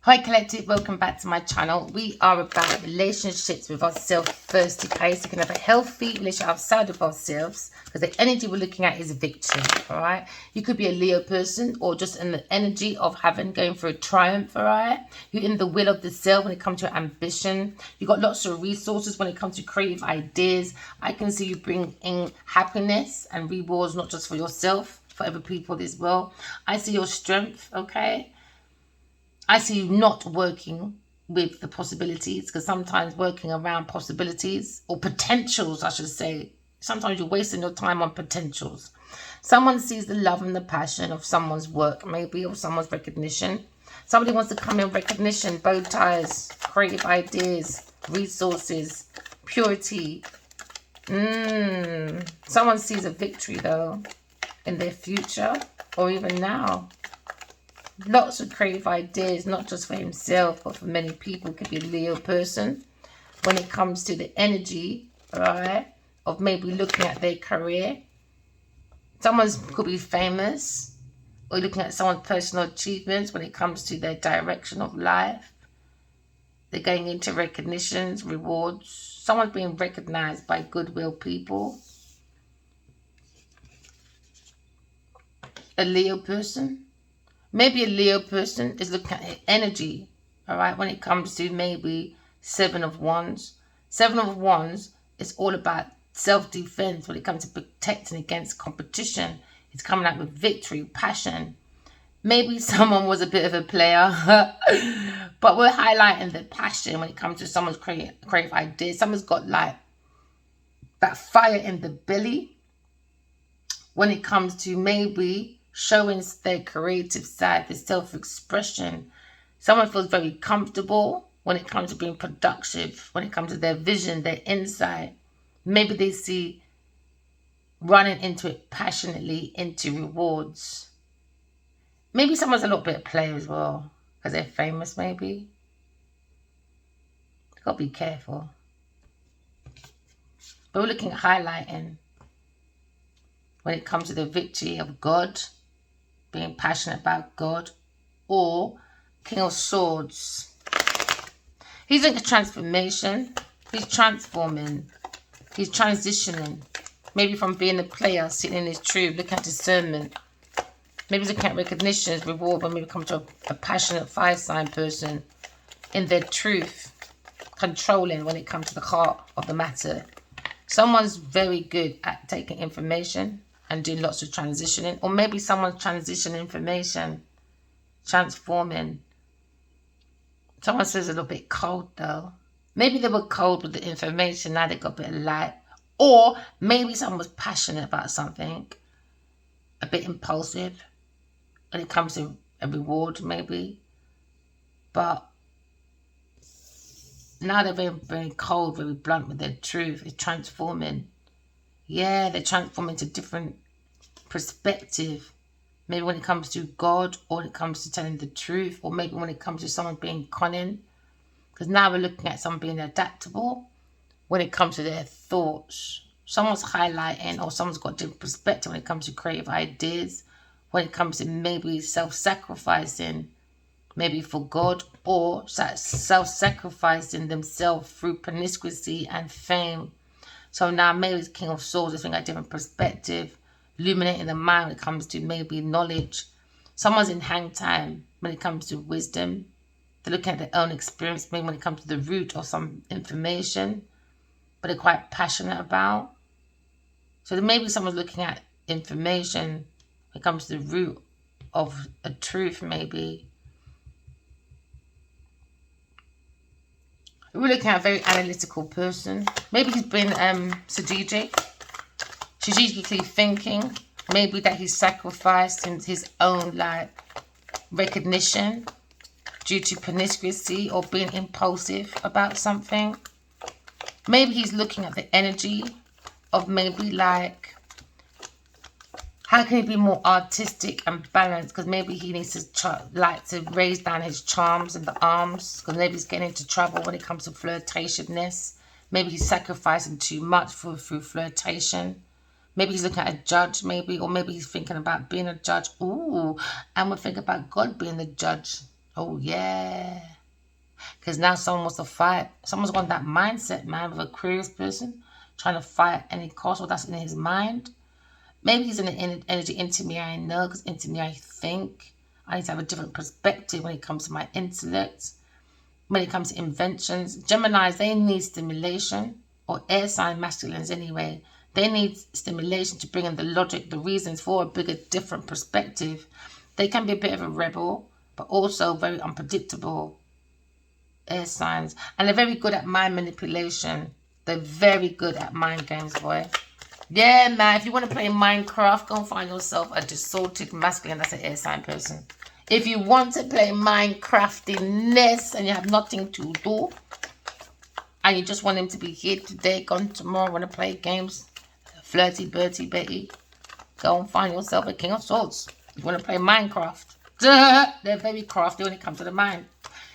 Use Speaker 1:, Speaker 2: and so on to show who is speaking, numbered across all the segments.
Speaker 1: Hi collective, welcome back to my channel. We are about relationships with ourselves first, okay? So we can have a healthy relationship outside of ourselves, because the energy we're looking at is victory, all right? You could be a Leo person or just in the energy of going for a triumph, all right? You're in the will of the self when it comes to ambition. You got lots of resources when it comes to creative ideas. I can see you bring in happiness and rewards, not just for yourself, for other people as well. I see your strength, okay? I see you not working with the possibilities, because sometimes working around possibilities or potentials, I should say, sometimes you're wasting your time on potentials. Someone sees the love and the passion of someone's work, maybe, or someone's recognition. Somebody wants to come in recognition, bow ties, creative ideas, resources, purity. Someone sees a victory, though, in their future or even now. Lots of creative ideas, not just for himself, but for many people. It could be a Leo person when it comes to the energy, right, of maybe looking at their career. Someone could be famous, or looking at someone's personal achievements when it comes to their direction of life. They're going into recognitions, rewards. Someone's being recognized by goodwill people. A Leo person. Maybe a Leo person is looking at energy, all right, when it comes to maybe Seven of Wands. Seven of Wands is all about self-defense when it comes to protecting against competition. It's coming out with victory, passion. Maybe someone was a bit of a player, but we're highlighting the passion when it comes to someone's creative ideas. Someone's got like that fire in the belly when it comes to maybe showing their creative side, their self-expression. Someone feels very comfortable when it comes to being productive, when it comes to their vision, their insight. Maybe they see running into it passionately into rewards. Maybe someone's a little bit of player as well, because they're famous maybe. You've got to be careful. But we're looking at highlighting when it comes to the victory of God, being passionate about God, or King of Swords. He's in a transformation. He's transforming. He's transitioning. Maybe from being a player, sitting in his truth, looking at discernment. Maybe looking at recognitions, reward, when we come to a passionate fire sign person in their truth, controlling when it comes to the heart of the matter. Someone's very good at taking information and doing lots of transitioning, or maybe someone's transitioning information, transforming. Someone says a little bit cold though. Maybe they were cold with the information, now they got a bit of light. Or maybe someone was passionate about something, a bit impulsive when it comes to a reward maybe. But now they're very, very cold, very blunt with their truth. It's transforming. Yeah, they're transforming to different perspective. Maybe when it comes to God, or when it comes to telling the truth, or maybe when it comes to someone being cunning. Because now we're looking at someone being adaptable when it comes to their thoughts. Someone's highlighting, or someone's got different perspective when it comes to creative ideas, when it comes to maybe self-sacrificing, maybe for God, or self-sacrificing themselves through promiscuity and fame. So now maybe it's King of Swords, I think, a different perspective, illuminating the mind when it comes to maybe knowledge. Someone's in hang time when it comes to wisdom. They're looking at their own experience, maybe when it comes to the root of some information, but they're quite passionate about. So maybe someone's looking at information when it comes to the root of a truth, maybe. We're looking at a very analytical person. Maybe he's been strategically thinking. Maybe that he sacrificed his own recognition due to promiscuity or being impulsive about something. Maybe he's looking at the energy of maybe how can he be more artistic and balanced? Because maybe he needs to raise down his charms in the arms. Because maybe he's getting into trouble when it comes to flirtatiousness. Maybe he's sacrificing too much through flirtation. Maybe he's looking at a judge, maybe. Or maybe he's thinking about being a judge. Ooh, and we're thinking about God being the judge. Oh, yeah. Because now someone wants to fight. Someone's got that mindset, man, with a curious person trying to fight at any cost, or that's in his mind. Maybe he's in the energy into me, I know, because into me I think. I need to have a different perspective when it comes to my intellect, when it comes to inventions. Geminis, they need stimulation, or air sign masculines anyway. They need stimulation to bring in the logic, the reasons for a bigger, different perspective. They can be a bit of a rebel, but also very unpredictable. Air signs. And they're very good at mind manipulation. They're very good at mind games, boy. Yeah, man, if you want to play Minecraft, go and find yourself a distorted masculine. That's an air sign person. If you want to play Minecraftiness and you have nothing to do, and you just want him to be here today, gone tomorrow, want to play games, flirty, Bertie, Betty, go and find yourself a King of Swords. If you want to play Minecraft. They're very crafty when it comes to the mind.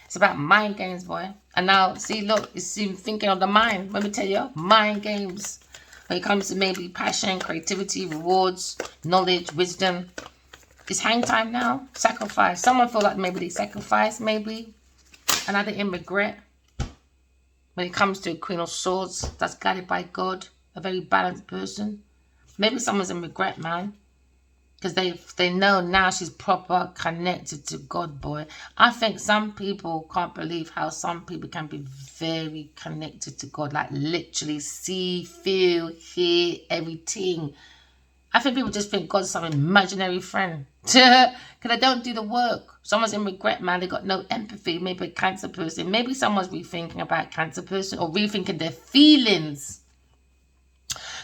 Speaker 1: It's about mind games, boy. And now, see, look, it's him thinking on the mind. Let me tell you, mind games. When it comes to maybe passion, creativity, rewards, knowledge, wisdom. It's hang time now. Sacrifice. Someone feel like maybe they sacrifice, maybe. And now they're in regret. When it comes to Queen of Swords, that's guided by God. A very balanced person. Maybe someone's in regret, man. Because they know now she's proper connected to God, boy. I think some people can't believe how some people can be very connected to God. Like literally see, feel, hear, everything. I think people just think God's some imaginary friend. Because they don't do the work. Someone's in regret, man. They got no empathy. Maybe a cancer person. Maybe someone's rethinking about cancer person. Or rethinking their feelings.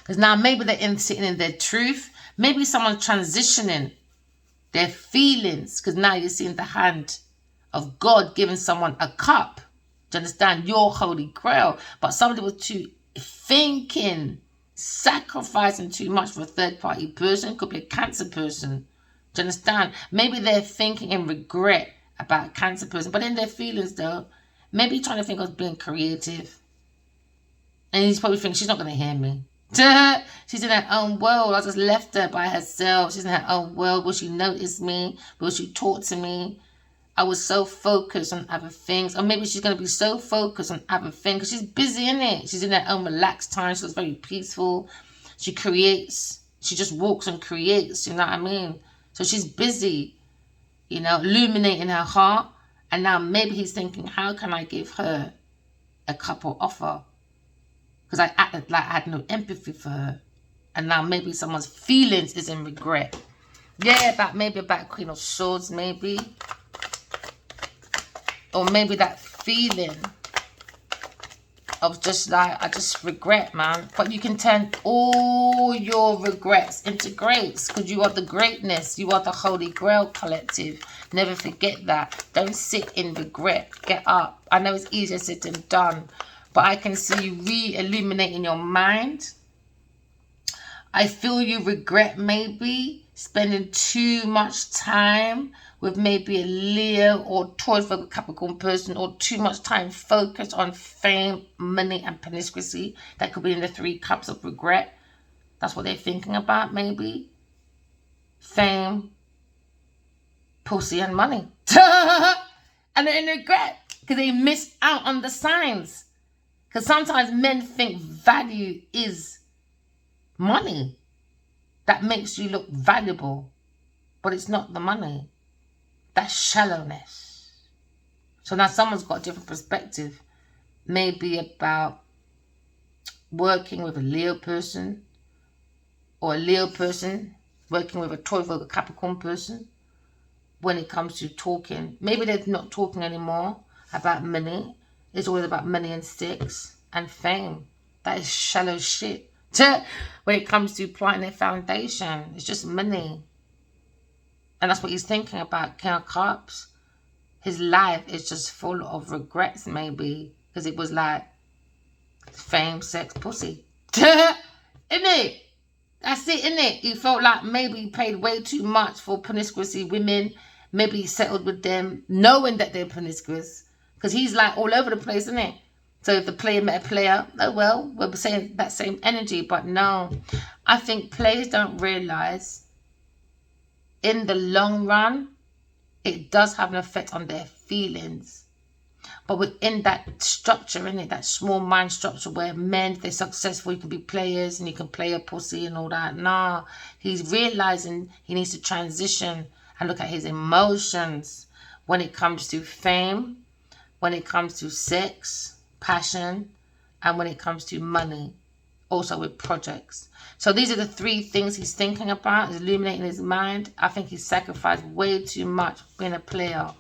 Speaker 1: Because now maybe they're sitting in their truth. Maybe someone's transitioning their feelings, because now you're seeing the hand of God giving someone a cup. Do you understand? Your holy grail. But somebody was too thinking, sacrificing too much for a third party person. Could be a cancer person. Do you understand? Maybe they're thinking in regret about a cancer person. But in their feelings though, maybe trying to think of being creative. And he's probably thinking, she's not going to hear me. She's in her own world. I just left her by herself. She's in her own world. Will she notice me? Will she talk to me? I was so focused on other things. Or maybe she's going to be so focused on other things because she's busy in it. She's in her own relaxed time. She's very peaceful. She creates. She just walks and creates. You know what I mean? So she's busy, you know, illuminating her heart. And now maybe he's thinking, how can I give her a couple offer? Because I acted like I had no empathy for her. And now maybe someone's feelings is in regret. Yeah, maybe about Queen of Swords, maybe. Or maybe that feeling of just like, I just regret, man. But you can turn all your regrets into greats. Because you are the greatness. You are the Holy Grail collective. Never forget that. Don't sit in regret. Get up. I know it's easier said than done. But I can see you re-illuminating your mind. I feel you regret maybe spending too much time with maybe a Leo or Taurus Virgo Capricorn person, or too much time focused on fame, money and promiscuity. That could be in the 3 cups of regret. That's what they're thinking about maybe. Fame, pussy and money. And they're in regret because they missed out on the signs. Because sometimes men think value is money. That makes you look valuable. But it's not the money. That's shallowness. So now someone's got a different perspective. Maybe about working with a Leo person. Or a Leo person working with a Taurus Virgo Capricorn person. When it comes to talking. Maybe they're not talking anymore about money. It's always about money and sticks and fame. That is shallow shit. When it comes to planting their foundation, it's just money. And that's what he's thinking about, King of Cups. His life is just full of regrets, maybe. Because it was like fame, sex, pussy. Isn't it? That's it, isn't it? He felt like maybe he paid way too much for promiscuous women. Maybe he settled with them knowing that they're promiscuous. Because he's like all over the place, isn't it? So if the player met a player, oh well, we're saying that same energy. But no, I think players don't realise in the long run, it does have an effect on their feelings. But within that structure, innit, that small mind structure where men, if they're successful, you can be players and you can play a pussy and all that. Nah, he's realizing he needs to transition and look at his emotions when it comes to fame, when it comes to sex, passion, and when it comes to money, also with projects. So these are the 3 things he's thinking about, is illuminating his mind. I think he's sacrificed way too much being a player.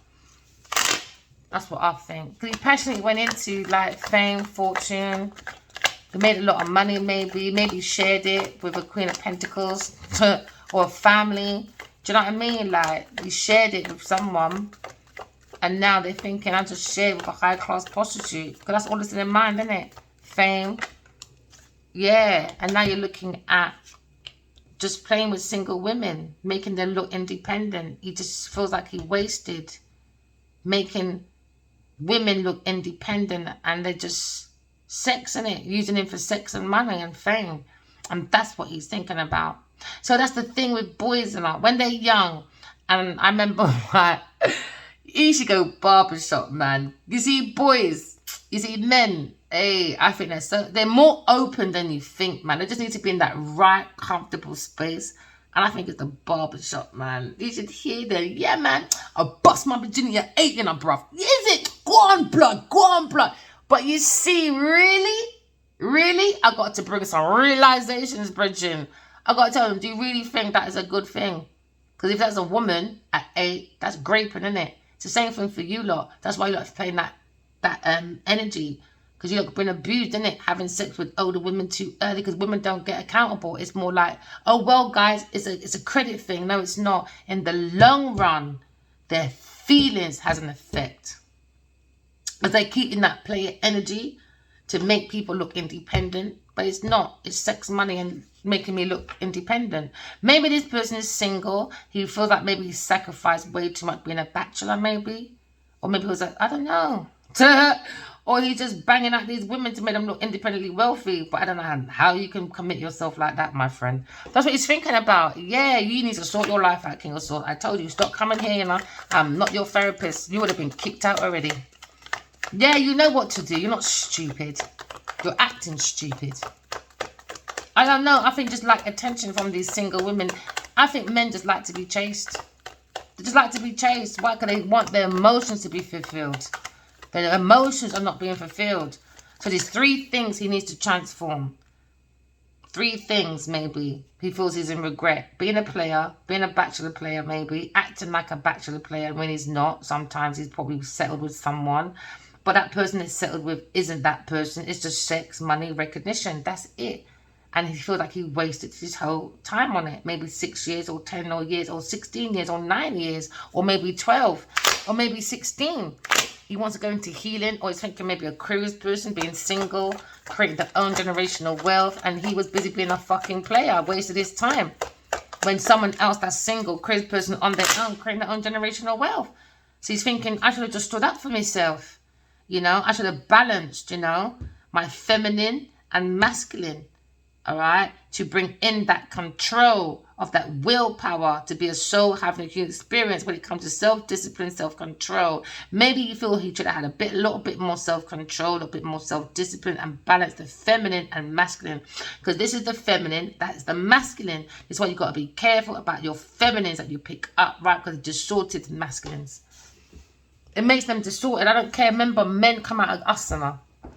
Speaker 1: That's what I think. Because he passionately went into like fame, fortune. He made a lot of money maybe. Maybe shared it with a Queen of Pentacles or a family. Do you know what I mean? Like, he shared it with someone. And now they're thinking, I just shared with a high-class prostitute. Because that's all that's in their mind, isn't it? Fame. Yeah. And now you're looking at just playing with single women. Making them look independent. He just feels like he wasted. Making women look independent. And they're just sexing it. Using him for sex and money and fame. And that's what he's thinking about. So that's the thing with boys and all. When they're young. And I remember like, you should go barbershop, man. You see boys, you see men, hey, I think they're more open than you think, man. They just need to be in that right, comfortable space. And I think it's the barbershop, man. You should hear them. Yeah, man, I bust my virginity at 8, bruv. Is it? Go on, blood. Go on, blood. But you see, really, I got to bring some realizations, Bridget. I got to tell them, do you really think that is a good thing? Because if that's a woman at 8, that's graping, isn't it? It's the same thing for you lot. That's why you lot are playing that energy. Because you lot have been abused, isn't it? Having sex with older women too early because women don't get accountable. It's more like, oh, well, guys, it's a credit thing. No, it's not. In the long run, their feelings has an effect. Because they keep in that player energy to make people look independent. But it's not. It's sex, money, and making me look independent. Maybe this person is single. He feels like maybe he sacrificed way too much being a bachelor, maybe. Or maybe he was like, I don't know. Or he's just banging out these women to make them look independently wealthy. But I don't know how you can commit yourself like that, my friend. That's what he's thinking about. Yeah, you need to sort your life out, King of Swords. I told you, stop coming here, I'm not your therapist. You would have been kicked out already. Yeah, you know what to do. You're not stupid. You're acting stupid. I don't know. I think just like attention from these single women. I think men just like to be chased. They just like to be chased. Why? Because they want their emotions to be fulfilled. Their emotions are not being fulfilled. So there's 3 things he needs to transform. 3 things maybe. He feels he's in regret. Being a player. Being a bachelor player maybe. Acting like a bachelor player when he's not. Sometimes he's probably settled with someone. But that person he's settled with isn't that person. It's just sex, money, recognition. That's it. And he feels like he wasted his whole time on it. Maybe 6 years or 10 or years or 16 years or 9 years or maybe 12 or maybe 16. He wants to go into healing, or he's thinking maybe a curious person, being single, creating their own generational wealth. And he was busy being a fucking player, wasted his time. When someone else that's single, curious person on their own, creating their own generational wealth. So he's thinking, I should have just stood up for myself. I should have balanced, my feminine and masculine. All right, to bring in that control of that willpower to be a soul having a human experience when it comes to self-discipline, self-control. Maybe you feel he should have had a little bit more self-control, a little bit more self-discipline, and balance the feminine and masculine. Because this is the feminine, that is the masculine. This is why you got to be careful about your feminines that you pick up, right? Because it's distorted masculines. It makes them distorted. I don't care. Remember, men come out of us,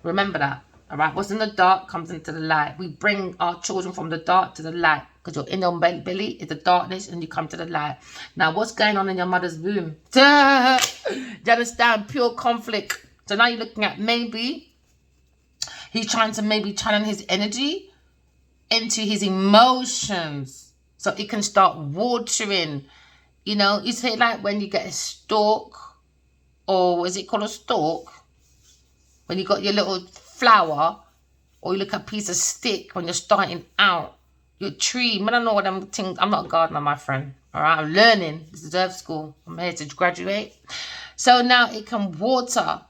Speaker 1: remember that. All right, what's in the dark comes into the light. We bring our children from the dark to the light because your inner belly is the darkness and you come to the light. Now, what's going on in your mother's womb? Do you understand? Pure conflict. So now you're looking at maybe he's trying to maybe channel his energy into his emotions so it can start watering. You say like when you get a stalk, or is it called a stalk? When you got your little flower, or you look at a piece of stick when you're starting out, your tree. I don't know what I'm thinking. I'm not a gardener, my friend. All right, I'm learning. This is Earth School. I'm here to graduate. So now it can water,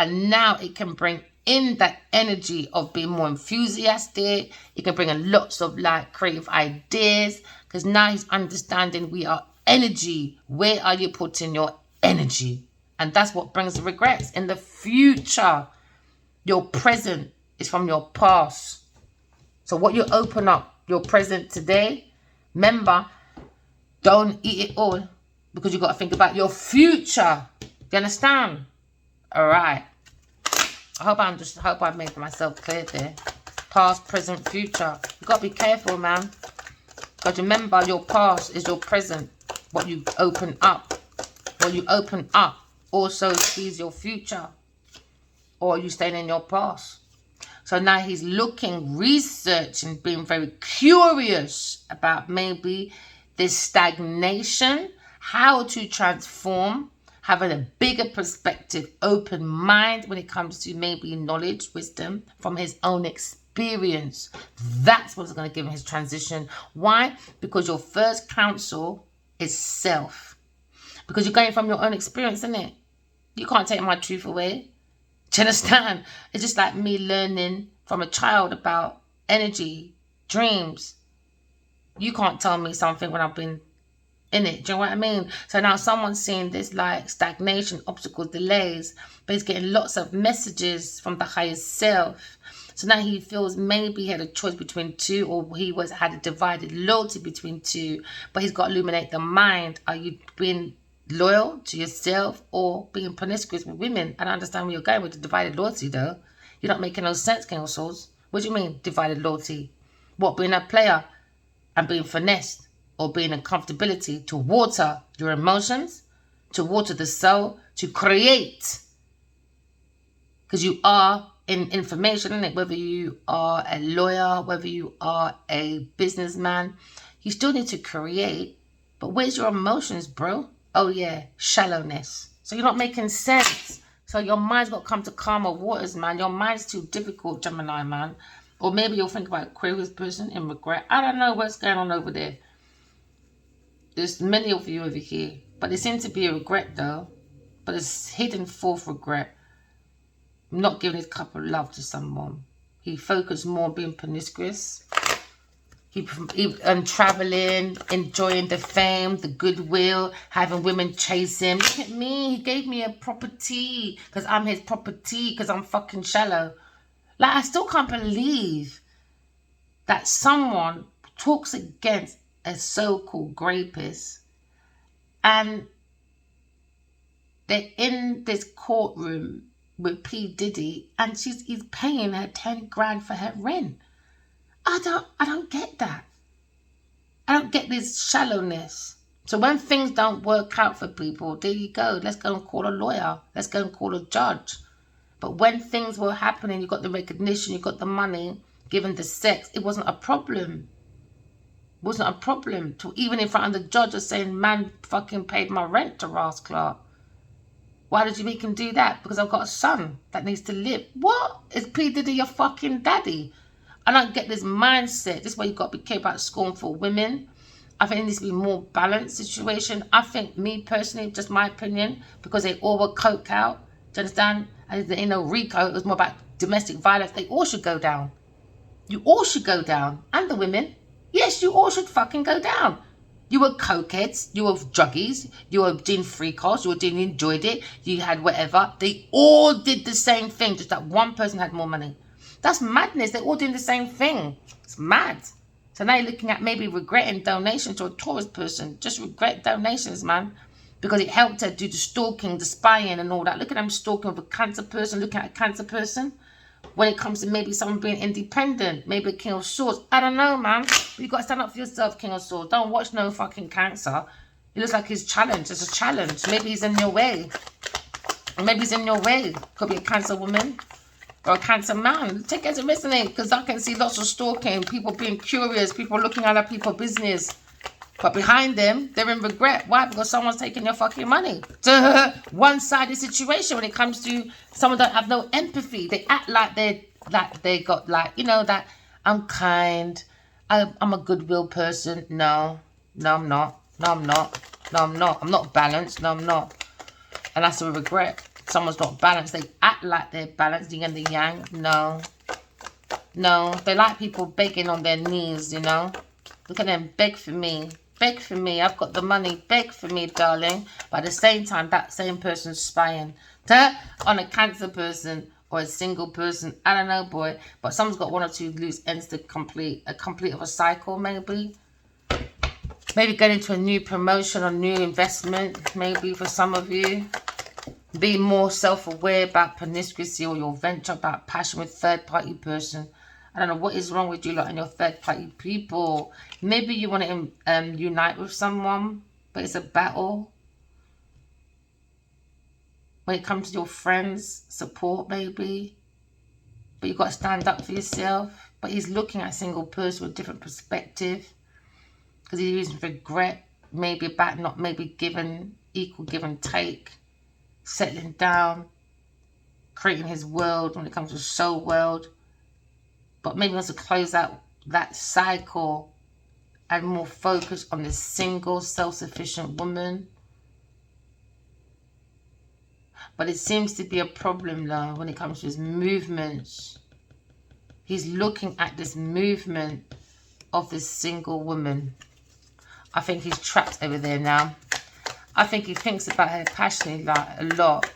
Speaker 1: and now it can bring in that energy of being more enthusiastic. It can bring in lots of creative ideas, because now he's understanding we are energy. Where are you putting your energy? And that's what brings the regrets. In the future, your present is from your past. So what you open up, your present today, remember, don't eat it all, because you got to think about your future. Do you understand? All right. I hope I made myself clear there. Past, present, future. You got to be careful, man. Because remember, your past is your present. What you open up. What you open up also sees your future. Or are you staying in your past? So now he's looking, researching, being very curious about maybe this stagnation, how to transform, having a bigger perspective, open mind when it comes to maybe knowledge, wisdom from his own experience. That's what's going to give him his transition. Why? Because your first counsel is self. Because you're going from your own experience, isn't it? You can't take my truth away. Do you understand? It's just like me learning from a child about energy, dreams. You can't tell me something when I've been in it. Do you know what I mean? So now someone's seeing this like stagnation, obstacles, delays, but he's getting lots of messages from the higher self. So now he feels maybe he had a choice between two, or he had a divided loyalty between two, but he's got to illuminate the mind. Are you being loyal to yourself or being promiscuous with women? I don't understand where you're going with the divided loyalty though. You're not making no sense, King of Swords. What do you mean divided loyalty? What, being a player and being finessed, or being in comfortability to water your emotions, to water the soul, to create? Because you are in information, isn't it? Whether you are a lawyer, whether you are a businessman, you still need to create. But where's your emotions, bro? Oh yeah, shallowness. So you're not making sense. So your mind's got to come to calmer waters, man. Your mind's too difficult, Gemini, man. Or maybe you'll think about Aquarius person in regret. I don't know what's going on over there. There's many of you over here. But there seems to be a regret, though. But it's hidden fourth regret. Not giving his cup of love to someone. He focused more on being promiscuous. He traveling, enjoying the fame, the goodwill, having women chase him. Look at me, he gave me a property because I'm his property, because I'm fucking shallow. Like, I still can't believe that someone talks against a so-called rapist and they're in this courtroom with P. Diddy and he's paying her 10 grand for her rent. I don't get that. I don't get this shallowness. So when things don't work out for people, there you go. Let's go and call a lawyer. Let's go and call a judge. But when things were happening, you got the recognition, you got the money, given the sex, it wasn't a problem. It wasn't a problem. To even in front of the judge are saying, man fucking paid my rent to Ross Clark. Why did you make him do that? Because I've got a son that needs to live. What? Is P. Diddy your fucking daddy? I don't get this mindset. This is why you got to be careful about scornful women. I think it needs to be more balanced situation. I think, me personally, just my opinion, because they all were coked out. Do you understand? And there ain't no RICO. It was more about domestic violence. They all should go down. You all should go down. And the women. Yes, you all should fucking go down. You were cokeheads. You were druggies. You were doing free calls. You were doing, enjoyed it. You had whatever. They all did the same thing. Just that one person had more money. That's madness. They're all doing the same thing. It's mad. So now you're looking at maybe regretting donations to a Taurus person. Just regret donations, man. Because it helped her do the stalking, the spying and all that. Look at them stalking with a cancer person, looking at a cancer person. When it comes to maybe someone being independent, maybe a King of Swords. I don't know, man. But you got to stand up for yourself, King of Swords. Don't watch no fucking cancer. It looks like his challenge. It's a challenge. Maybe he's in your way. Or maybe he's in your way. Could be a cancer woman. Or a cancer man. Take it as a resonate, because I can see lots of stalking, people being curious, people looking at other people's business. But behind them, they're in regret. Why? Because someone's taking your fucking money. One-sided situation when it comes to someone that have no empathy. They act like they got like, you know, that I'm kind, I'm a goodwill person. No, I'm not. No, I'm not. I'm not balanced. No, I'm not. And that's a regret. Someone's not balanced. They act like they're balanced, yin and the yang. No. They like people begging on their knees, you know. Look at them, beg for me. Beg for me. I've got the money. Beg for me, darling. But at the same time, that same person's spying on a Cancer person or a single person. I don't know, boy. But someone's got one or two loose ends to complete of a cycle, maybe. Maybe get into a new promotion or new investment, maybe for some of you. Be more self-aware about promiscuity or your venture, about passion with third-party person. I don't know what is wrong with you lot and your third-party people. Maybe you want to unite with someone, but it's a battle. When it comes to your friends, support maybe. But you've got to stand up for yourself. But he's looking at a single person with a different perspective. Because he uses regret, maybe about not maybe giving, equal give and take. Settling down. Creating his world when it comes to soul world. But maybe wants to close out that cycle and more focus on this single, self-sufficient woman. But it seems to be a problem, though, when it comes to his movements. He's looking at this movement of this single woman. I think he's trapped over there now. I think he thinks about her passionately a lot.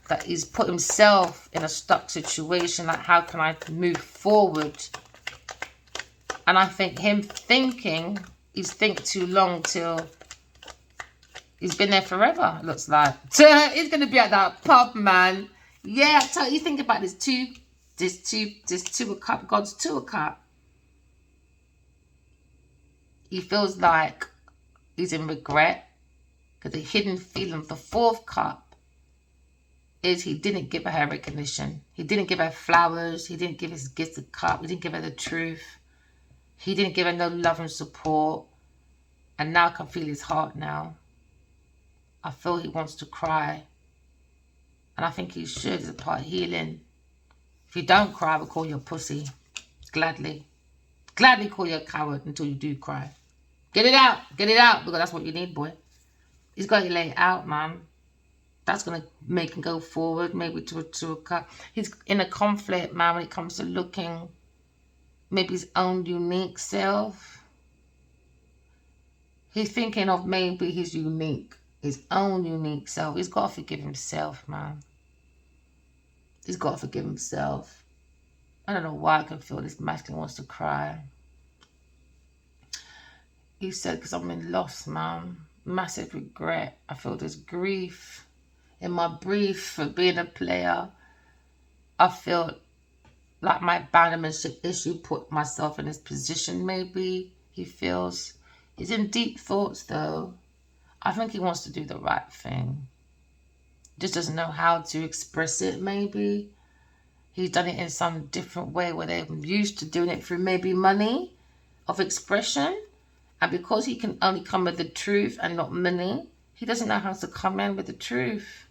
Speaker 1: That he's put himself in a stuck situation, like how can I move forward? And I think him thinking, he's think too long till he's been there forever, looks like. He's going to be at that pub, man. Yeah, so you think about this two of cup, God's two of cup. He feels like he's in regret because the hidden feeling of the fourth cup is he didn't give her recognition. He didn't give her flowers. He didn't give his gift a cup. He didn't give her the truth. He didn't give her no love and support. And now I can feel his heart now. I feel he wants to cry. And I think he should. It's a part of healing. If you don't cry, I will call you a pussy. Gladly. Gladly call you a coward until you do cry. Get it out. Get it out. Because that's what you need, boy. He's got to lay it out, man. That's going to make him go forward, maybe to a cut. He's in a conflict, man, when it comes to looking maybe his own unique self. He's thinking of maybe his own unique self. He's got to forgive himself, man. He's got to forgive himself. I don't know why I can feel this masculine wants to cry. He said, because I'm in loss, man. Massive regret. I feel this grief. In my brief for being a player, I feel like my abandonment issue put myself in this position, maybe. He feels. He's in deep thoughts, though. I think he wants to do the right thing. Just doesn't know how to express it, maybe. He's done it in some different way where they're used to doing it through maybe money of expression. And because he can only come with the truth and not money, he doesn't know how to come in with the truth.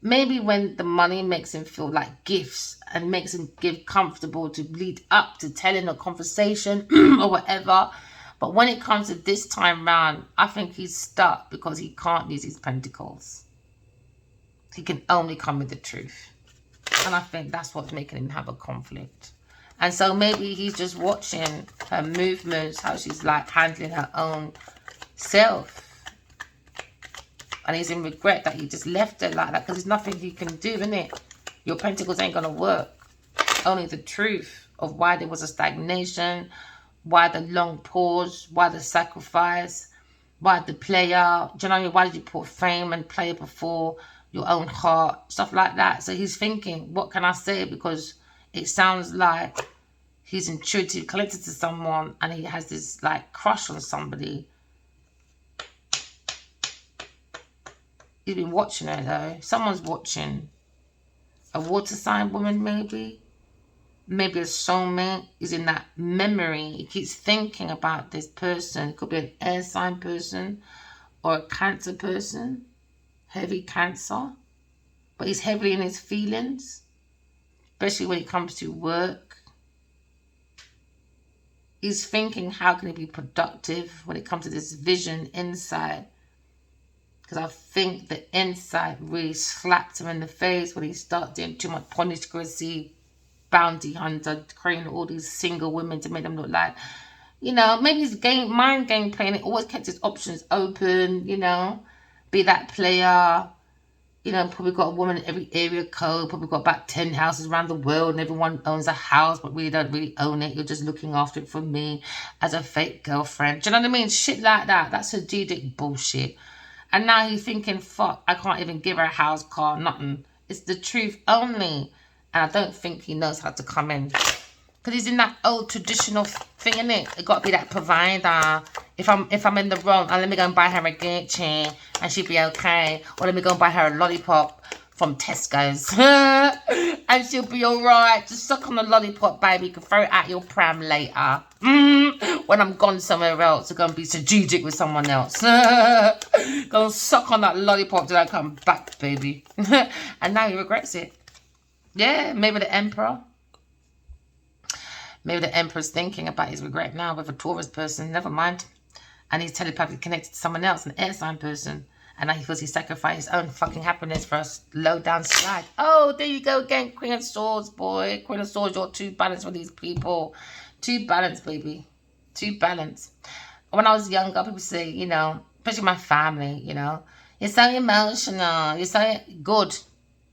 Speaker 1: Maybe when the money makes him feel like gifts and makes him give comfortable to lead up to telling a conversation or whatever. But when it comes to this time round, I think he's stuck because he can't use his pentacles. He can only come with the truth. And I think that's what's making him have a conflict. And so maybe he's just watching her movements, how she's like handling her own self. And he's in regret that he just left her like that because there's nothing he can do, innit? Your pentacles ain't going to work. Only the truth of why there was a stagnation, why the long pause, why the sacrifice, why the player. Do you know what I mean? Why did you put fame and player before your own heart? Stuff like that. So he's thinking, what can I say? Because it sounds like he's intuitively connected to someone and he has this like crush on somebody. He's been watching her though. Someone's watching. A water sign woman maybe. Maybe a soulmate. He's in that memory. He keeps thinking about this person. It could be an air sign person or a Cancer person. Heavy Cancer. But he's heavily in his feelings. Especially when it comes to work. He's thinking how can he be productive when it comes to this vision inside. Because I think the insight really slapped him in the face when he started doing too much pornography, bounty hunter, creating all these single women to make them look like You know, maybe he's mind game playing. It always kept his options open, you know. Be that player. You know, probably got a woman in every area code, probably got about 10 houses around the world, and everyone owns a house, but we don't really own it. You're just looking after it for me as a fake girlfriend. Do you know what I mean? Shit like that. That's strategic bullshit. And now he's thinking, fuck, I can't even give her a house, car, nothing. It's the truth only. And I don't think he knows how to come in. Because he's in that old traditional thing, innit? It got to be that provider. If I'm in the wrong, let me go and buy her a Gucci and she'll be okay. Or let me go and buy her a lollipop from Tesco's. And she'll be alright. Just suck on the lollipop, baby. You can throw it out your pram later. When I'm gone somewhere else, I'm going to be strategic with someone else. Go and suck on that lollipop till I come back, baby. And now he regrets it. Yeah, maybe the emperor. Maybe the emperor's thinking about his regret now with a Taurus person. Never mind. And he's telepathically connected to someone else, an air sign person. And now he feels he sacrificed his own fucking happiness for a low down slide. Oh, there you go again. Queen of Swords, boy. Queen of Swords, you're too balanced for these people. Too balanced, baby. Too balanced. When I was younger, people say, you know, especially my family, you know, you're so emotional. You're so good.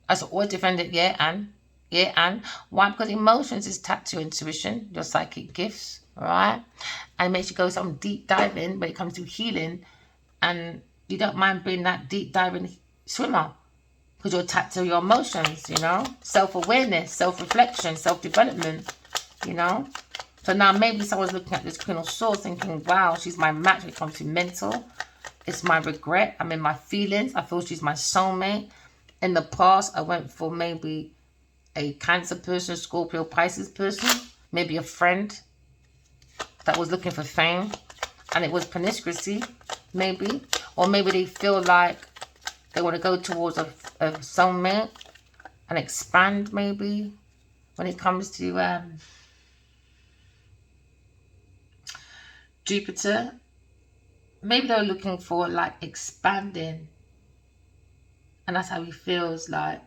Speaker 1: I always defend it, yeah, and. Yeah, and why? Because emotions is tapped to your intuition, your psychic gifts, right? And it makes you go some deep diving when it comes to healing, and you don't mind being that deep diving swimmer because you're tapped to your emotions, you know? Self-awareness, self-reflection, self-development, you know? So now maybe someone's looking at this Queen of Swords thinking, wow, she's my match when it comes to mental. It's my regret. I'm in my feelings. I feel she's my soulmate. In the past, I went for maybe a Cancer person, Scorpio, Pisces person, maybe a friend that was looking for fame, and it was promiscuity, maybe, or maybe they feel like they want to go towards a soulmate and expand, maybe, when it comes to Jupiter. Maybe they're looking for like expanding, and that's how he feels like.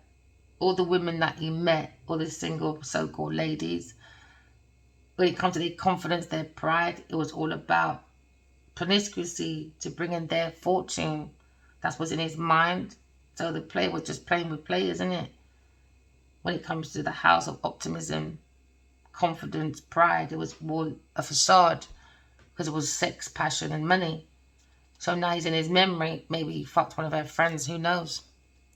Speaker 1: All the women that he met, all the single so-called ladies, when it comes to their confidence, their pride, it was all about promiscuity to bring in their fortune. That's what's in his mind. So the player was just playing with players, isn't it? When it comes to the house of optimism, confidence, pride, it was more a facade because it was sex, passion, and money. So now he's in his memory. Maybe he fucked one of her friends, who knows?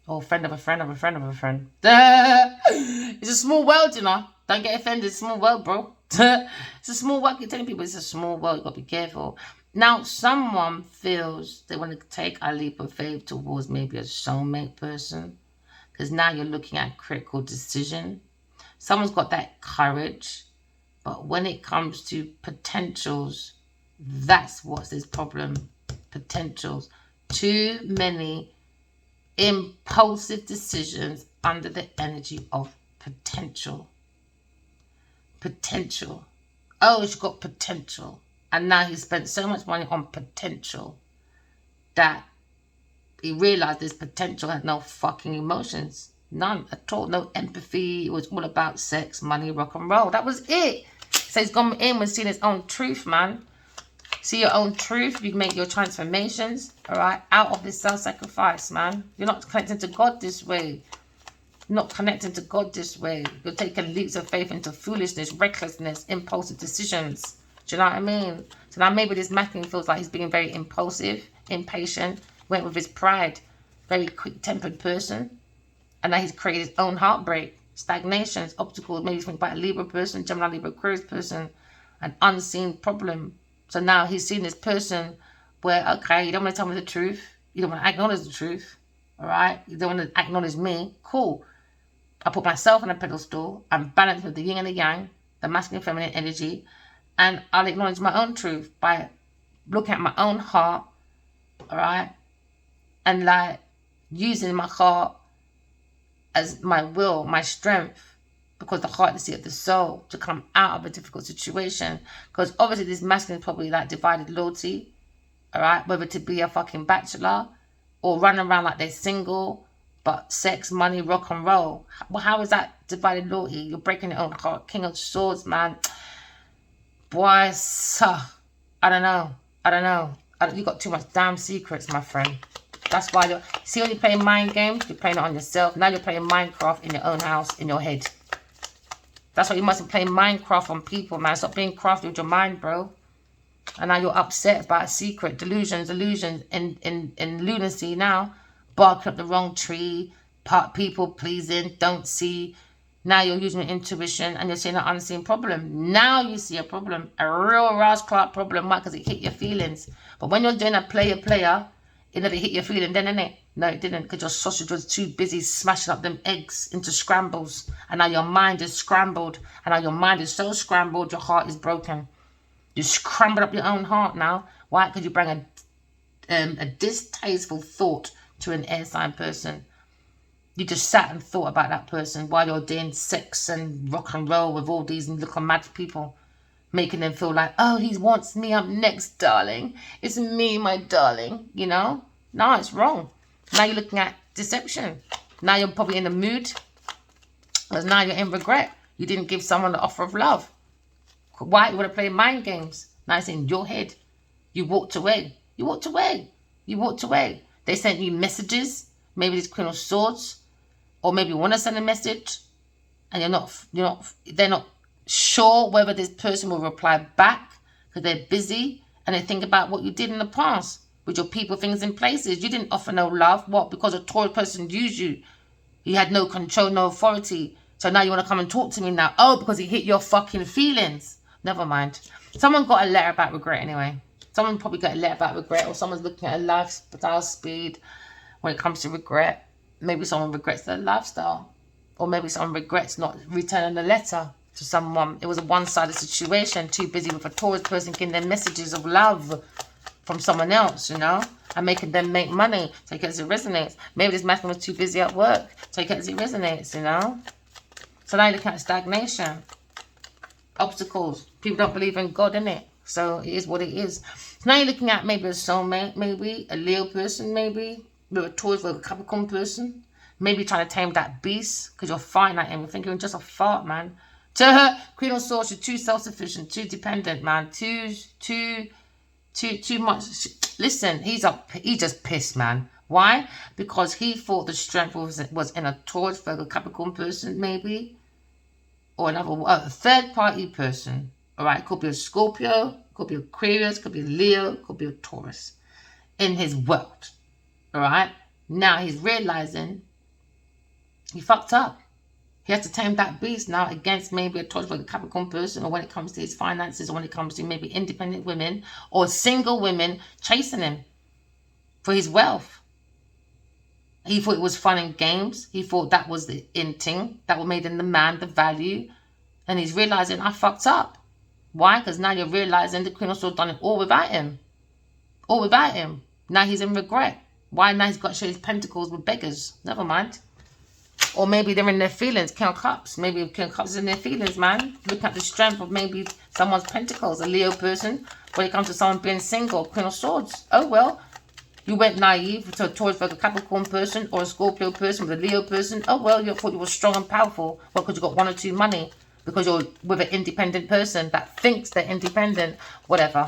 Speaker 1: Or a friend of a friend of a friend of a friend. It's a small world, you know. Don't get offended. It's a small world, bro. It's a small world. You're telling people it's a small world. You've got to be careful. Now, someone feels they want to take a leap of faith towards maybe a soulmate person. Because now you're looking at critical decision. Someone's got that courage. But when it comes to potentials, that's what's this problem. Potentials. Too many impulsive decisions under the energy of potential. Potential. Oh, she's got potential. And now he spent so much money on potential that he realized this potential had no fucking emotions. None at all. No empathy. It was all about sex, money, rock and roll. That was it. So he's gone in and seen his own truth, man. See your own truth. You make your transformations, all right, out of this self-sacrifice, man. You're not connecting to God this way. You're not connecting to God this way. You're taking leaps of faith into foolishness, recklessness, impulsive decisions. Do you know what I mean? So now maybe this masculine feels like he's being very impulsive, impatient, went with his pride, very quick-tempered person. And now he's created his own heartbreak, stagnations, obstacles. Maybe he's thinking about a Libra person, Gemini, Libra, Aquarius person, an unseen problem. So now he's seen this person where, okay, you don't want to tell me the truth. You don't want to acknowledge the truth. All right? You don't want to acknowledge me. Cool. I put myself on a pedestal. I'm balanced with the yin and the yang, the masculine and feminine energy. And I'll acknowledge my own truth by looking at my own heart. All right? And like using my heart as my will, my strength. Because the heart is the seat of the soul, to come out of a difficult situation. Because obviously this masculine is probably like divided loyalty, all right? Whether to be a fucking bachelor or run around like they're single, but sex, money, rock and roll. Well, how is that divided loyalty? You're breaking your own heart. King of Swords, man. Boy, sir, I don't know. You got too much damn secrets, my friend. That's why you see when you're playing mind games, you're playing it on yourself. Now you're playing Minecraft in your own house, in your head. That's why you mustn't play Minecraft on people, man. Stop being crafty with your mind, bro. And now you're upset about a secret, delusions, in lunacy now. Barking up the wrong tree, people pleasing, don't see. Now you're using your intuition and you're seeing an unseen problem. Now you see a problem, a real Ross Clark problem. Why? Because it hit your feelings. But when you're doing a player, it never hit your feeling then, innit? No, it didn't, because your sausage was too busy smashing up them eggs into scrambles. And now your mind is scrambled. And now your mind is so scrambled, your heart is broken. You scrambled up your own heart now. Why? Because you bring a distasteful thought to an air sign person. You just sat and thought about that person while you're doing sex and rock and roll with all these little mad people, making them feel like, oh, he wants me up next, darling. It's me, my darling, you know? No, it's wrong. Now you're looking at deception. Now you're probably in the mood, because now you're in regret. You didn't give someone the offer of love. Why? You want to play mind games. Now it's in your head. You walked away. They sent you messages. Maybe it's Queen of Swords. Or maybe you want to send a message and they're not sure whether this person will reply back because they're busy and they think about what you did in the past with your people, things, and places. You didn't offer no love. What? Because a Taurus person used you. He had no control, no authority. So now you want to come and talk to me now. Oh, because he hit your fucking feelings. Never mind. Someone got a letter about regret anyway. Someone probably got a letter about regret, or someone's looking at a lifestyle speed when it comes to regret. Maybe someone regrets their lifestyle. Or maybe someone regrets not returning a letter to someone. It was a one-sided situation. Too busy with a Taurus person getting them messages of love from someone else, you know, and making them make money. Take it as it resonates. Maybe this masculine was too busy at work. Take it as it resonates, you know. So now you're looking at stagnation. Obstacles. People don't believe in God, innit? So it is what it is. So now you're looking at maybe a soulmate, maybe a Leo person, maybe with a Taurus, with a Capricorn person. Maybe trying to tame that beast because you're fighting at him. You think you're just a fart, man. To her, Queen of Swords, you're too self-sufficient, too dependent, man. Too much. Listen, he's just pissed, man. Why? Because he thought the strength was in a Taurus, Virgo, Capricorn person, maybe. Or another third-party person. All right, could be a Scorpio, could be Aquarius, could be a Leo, could be a Taurus in his world. All right, now he's realizing he fucked up. He has to tame that beast now against maybe a Taurus, like a Capricorn person, or when it comes to his finances, or when it comes to maybe independent women or single women chasing him for his wealth. He thought it was fun and games. He thought that was the in thing that would made him the man, the value. And he's realizing, I fucked up. Why? Because now you're realizing the Queen of Swords done it all without him. All without him. Now he's in regret. Why? Now he's got to show his pentacles with beggars. Never mind. Or maybe they're in their feelings. King of Cups. Maybe King of Cups is in their feelings, man. Look at the strength of maybe someone's pentacles. A Leo person. When it comes to someone being single. Queen of Swords. Oh, well. You went naive to a Taurus, like a Capricorn person or a Scorpio person with a Leo person. Oh, well, you thought you were strong and powerful. Well, because you got one or two money. Because you're with an independent person that thinks they're independent. Whatever.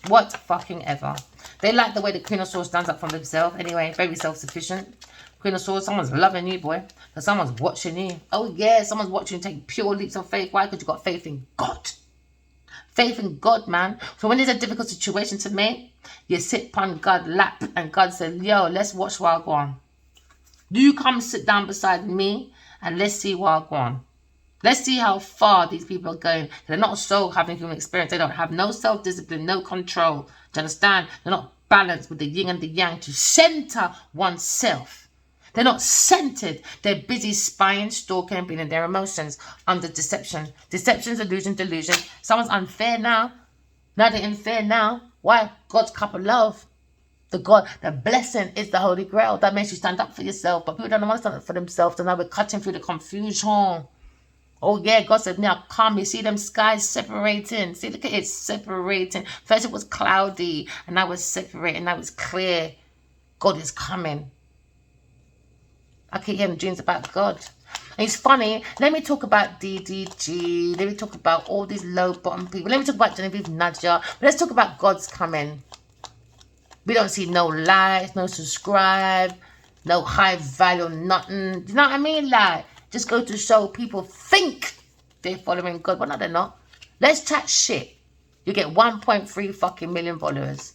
Speaker 1: What fucking ever. They like the way the Queen of Swords stands up for themselves. Anyway, very self-sufficient. Queen of Swords, someone's loving you, boy. Because someone's watching you. Oh, yeah, someone's watching you take pure leaps of faith. Why? Because you got faith in God. Faith in God, man. So when there's a difficult situation to make, you sit upon God's lap and God says, yo, let's watch while I go on. You come sit down beside me and let's see while I go on. Let's see how far these people are going. They're not so having human experience. They don't have no self-discipline, no control. Do you understand? They're not balanced with the yin and the yang to center oneself. They're not centered. They're busy spying, stalking, and being in their emotions under deception. Deceptions, illusion, delusion. Someone's unfair now. Now they're unfair now. Why? God's cup of love. The blessing is the Holy Grail. That makes you stand up for yourself. But people don't want to stand up for themselves. And now we're cutting through the confusion. Oh yeah, God said, now come. You see them skies separating. See, look at it separating. First it was cloudy. And now it's separating. Now it's clear. God is coming. I keep hearing dreams about God. And it's funny. Let me talk about DDG. Let me talk about all these low bottom people. Let me talk about Genevieve Nadja. But let's talk about God's coming. We don't see no likes, no subscribe, no high value, nothing. You know what I mean? Like, just go to show people think they're following God. But no, they're not. Let's chat shit. You get 1.3 fucking million followers.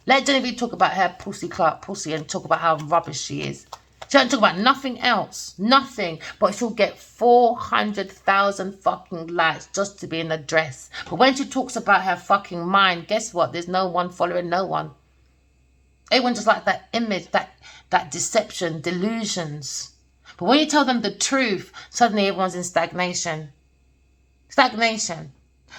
Speaker 1: Let Genevieve talk about her pussy clout pussy and talk about how rubbish she is. She don't talk about nothing else. Nothing. But she'll get 400,000 fucking likes just to be in a dress. But when she talks about her fucking mind, guess what? There's no one following no one. Everyone just like that image, that deception, delusions. But when you tell them the truth, suddenly everyone's in stagnation. Stagnation.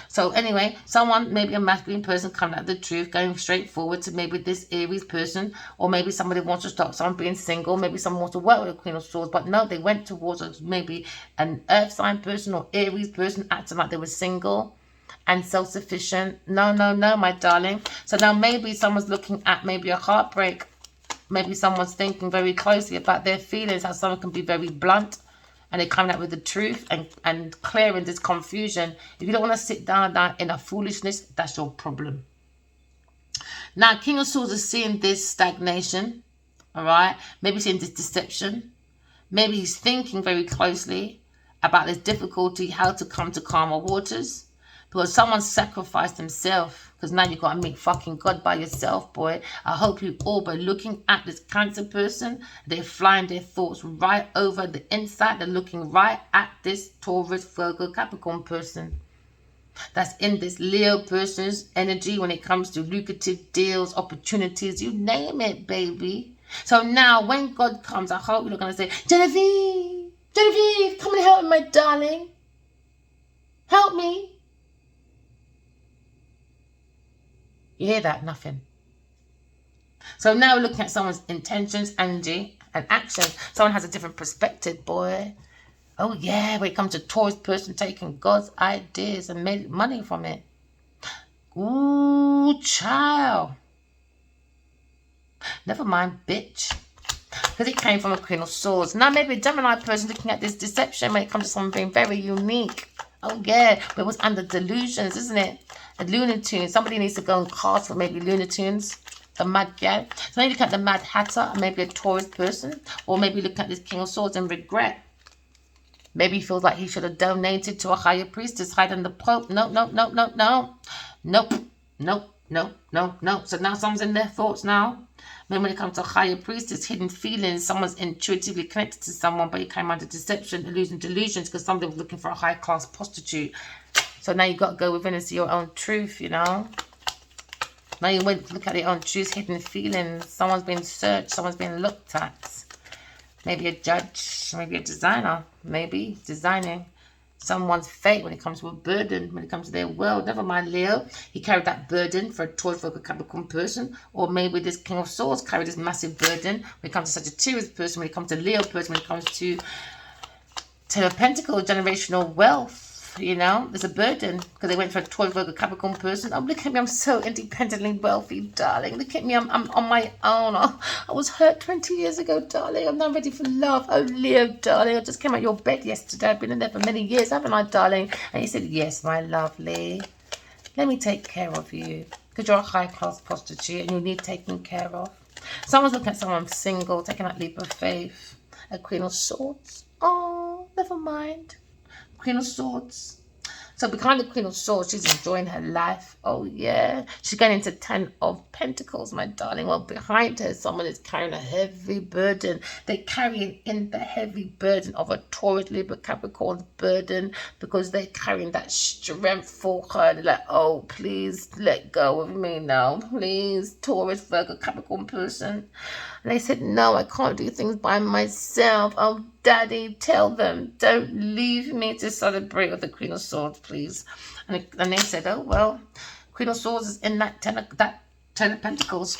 Speaker 1: So anyway, someone, maybe a masculine person coming out the truth, going straight forward to maybe this Aries person, or maybe somebody wants to stop someone being single, maybe someone wants to work with a Queen of Swords, but no, they went towards maybe an earth sign person or Aries person acting like they were single and self-sufficient. No, my darling. So now maybe someone's looking at maybe a heartbreak. Maybe someone's thinking very closely about their feelings, how someone can be very blunt. And they're coming out with the truth and clearing this confusion. If you don't want to sit down in a foolishness, that's your problem. Now, King of Swords is seeing this stagnation. All right. Maybe seeing this deception. Maybe he's thinking very closely about this difficulty, how to come to calmer waters. Because someone sacrificed himself. Because now you've got to meet fucking God by yourself, boy. I hope you all, by looking at this Cancer person, they're flying their thoughts right over the inside. They're looking right at this Taurus, Virgo, Capricorn person. That's in this Leo person's energy when it comes to lucrative deals, opportunities, you name it, baby. So now when God comes, I hope you're not going to say, Genevieve, come and help me, my darling. Help me. You hear that? Nothing. So now we're looking at someone's intentions, energy, and action. Someone has a different perspective, boy. Oh, yeah, when it comes to Taurus person taking God's ideas and made money from it. Ooh, child. Never mind, bitch. Because it came from a Queen of Swords. Now maybe a Gemini person looking at this deception when it comes to something very unique. Oh, yeah, but it was under delusions, isn't it? A Looney Tunes. Somebody needs to go and cast for maybe Looney Tunes. The Mad Gal. So maybe look at the Mad Hatter, maybe a Taurus person. Or maybe look at this King of Swords and regret. Maybe he feels like he should have donated to a higher priestess higher than the Pope. No. So now someone's in their thoughts now. Maybe when it comes to higher priestess, hidden feelings, someone's intuitively connected to someone, but he came under deception, illusion, delusions, because somebody was looking for a high-class prostitute. So now you've got to go within and see your own truth, you know. Now you went to look at your own truth, hidden feelings. Someone's been searched, someone's been looked at. Maybe a judge, maybe a designer, maybe designing someone's fate when it comes to a burden, when it comes to their world. Never mind Leo, he carried that burden for a Taurus, Virgo, Capricorn person. Or maybe this King of Swords carried this massive burden when it comes to Sagittarius person, when it comes to Leo person, when it comes to Ten of Pentacles, generational wealth. You know, there's a burden because they went for a Taurus, Virgo, Capricorn person. Oh, look at me, I'm so independently wealthy, darling. Look at me, I'm on my own. Oh, I was hurt 20 years ago, darling. I'm not ready for love. Oh, Leo, darling, I just came out your bed yesterday. I've been in there for many years, haven't I, darling? And he said, yes, my lovely. Let me take care of you because you're a high-class prostitute and you need taking care of. Someone's looking at someone single, taking that leap of faith. A Queen of Swords. Oh, never mind. Queen of Swords. So behind the Queen of Swords, she's enjoying her life. Oh, yeah. She's going into 10 of Pentacles, my darling. Well, behind her, someone is carrying a heavy burden. They're carrying in the heavy burden of a Taurus, Libra, Capricorn burden because they're carrying that strength for her. They're like, oh, please let go of me now. Please, Taurus, Virgo, Capricorn person. And they said, no, I can't do things by myself. Oh, Daddy, tell them, don't leave me to celebrate with the Queen of Swords, please. And they said, oh, well, Queen of Swords is in that ten of Pentacles.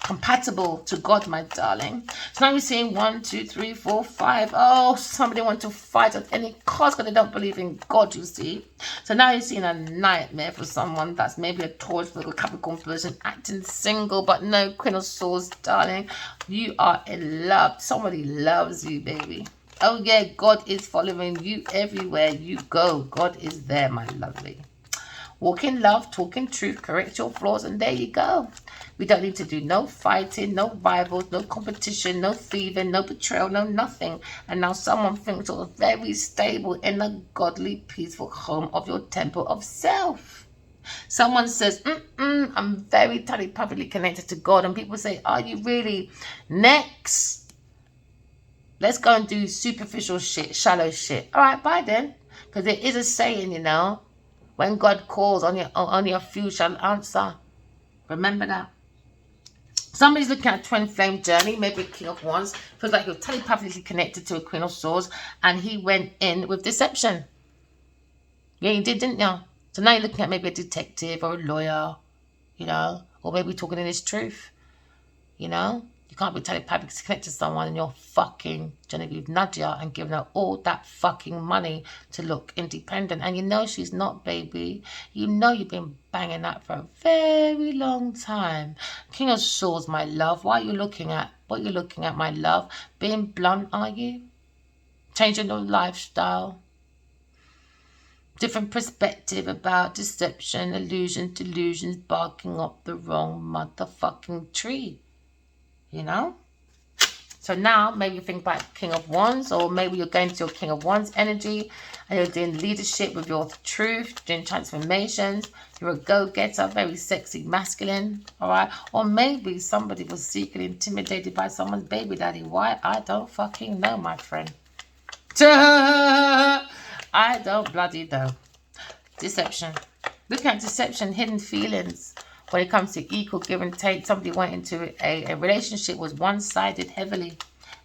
Speaker 1: Compatible to God, my darling. So now you're seeing 1, 2, 3, 4, 5. Oh, somebody wants to fight at any cost because they don't believe in God, you see. So now you're seeing a nightmare for someone that's maybe a Taurus, Virgo, Capricorn person acting single, but no, Queen of Swords, darling. You are in love. Somebody loves you, baby. Oh yeah, God is following you everywhere you go. God is there, my lovely. Walk in love, talk in truth, correct your flaws, and there you go. We don't need to do no fighting, no rivals, no competition, no thieving, no betrayal, no nothing. And now someone thinks you're very stable in a godly, peaceful home of your temple of self. Someone says, I'm very telepathically connected to God. And people say, are you really? Next. Let's go and do superficial shit, shallow shit. All right, bye then. Because there is a saying, you know, when God calls, on your few shall answer. Remember that. Somebody's looking at a twin flame journey, maybe a king of wands. Feels like you're telepathically connected to a queen of swords. And he went in with deception. Yeah, you did, didn't you? So now you're looking at maybe a detective or a lawyer, you know, or maybe talking in his truth, you know. You can't be telepathically connected to someone and you're fucking Genevieve Nadia and giving her all that fucking money to look independent. And you know she's not, baby. You know you've been banging that for a very long time. King of Swords, my love. What are you looking at? What are you looking at, my love? Being blunt, are you? Changing your lifestyle? Different perspective about deception, illusion, delusions, barking up the wrong motherfucking tree. You know? So now maybe you think about King of Wands, or maybe you're going to your King of Wands energy and you're doing leadership with your truth, doing transformations. You're a go-getter, very sexy, masculine, all right? Or maybe somebody was secretly intimidated by someone's baby daddy. Why? I don't fucking know, my friend. I don't bloody know. Deception. Look at deception, hidden feelings. When it comes to equal give and take, somebody went into a relationship was one-sided heavily.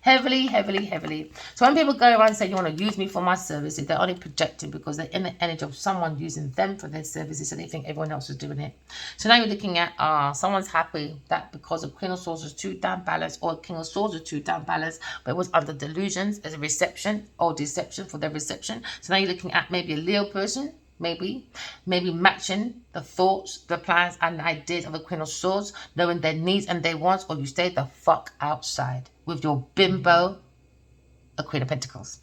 Speaker 1: So when people go around and say, you want to use me for my services, they're only projecting because they're in the energy of someone using them for their services, so they think everyone else is doing it. So now you're looking at, someone's happy that because of Queen of Swords was too damn balanced, or King of Swords was too damn balanced, but it was under delusions as a reception or deception for their reception. So now you're looking at maybe a Leo person, maybe matching the thoughts, the plans, and the ideas of the Queen of Swords, knowing their needs and their wants, or you stay the fuck outside with your bimbo, a Queen of Pentacles,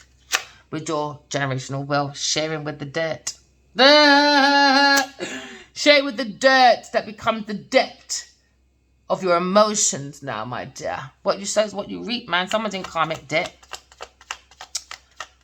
Speaker 1: with your generational wealth, sharing with the dirt. Share with the dirt that becomes the depth of your emotions now, my dear. What you say is what you reap, man. Someone's in karmic debt.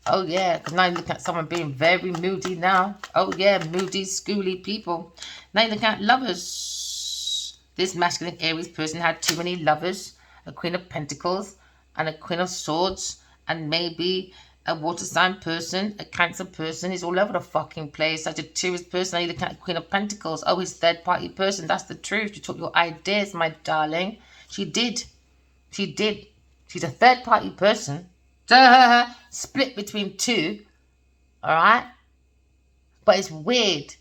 Speaker 1: Oh, yeah, because now you're looking at someone being very moody now. Oh, yeah, moody, schooly people. Now you're looking at lovers. This masculine Aries person had too many lovers. A Queen of Pentacles and a Queen of Swords. And maybe a water sign person, a Cancer person. He's all over the fucking place. Sagittarius person. Now you're looking at a Queen of Pentacles. Oh, he's third-party person. That's the truth. You took your ideas, my darling. She did. She did. She's a third-party person. Split between two, all right? But it's weird.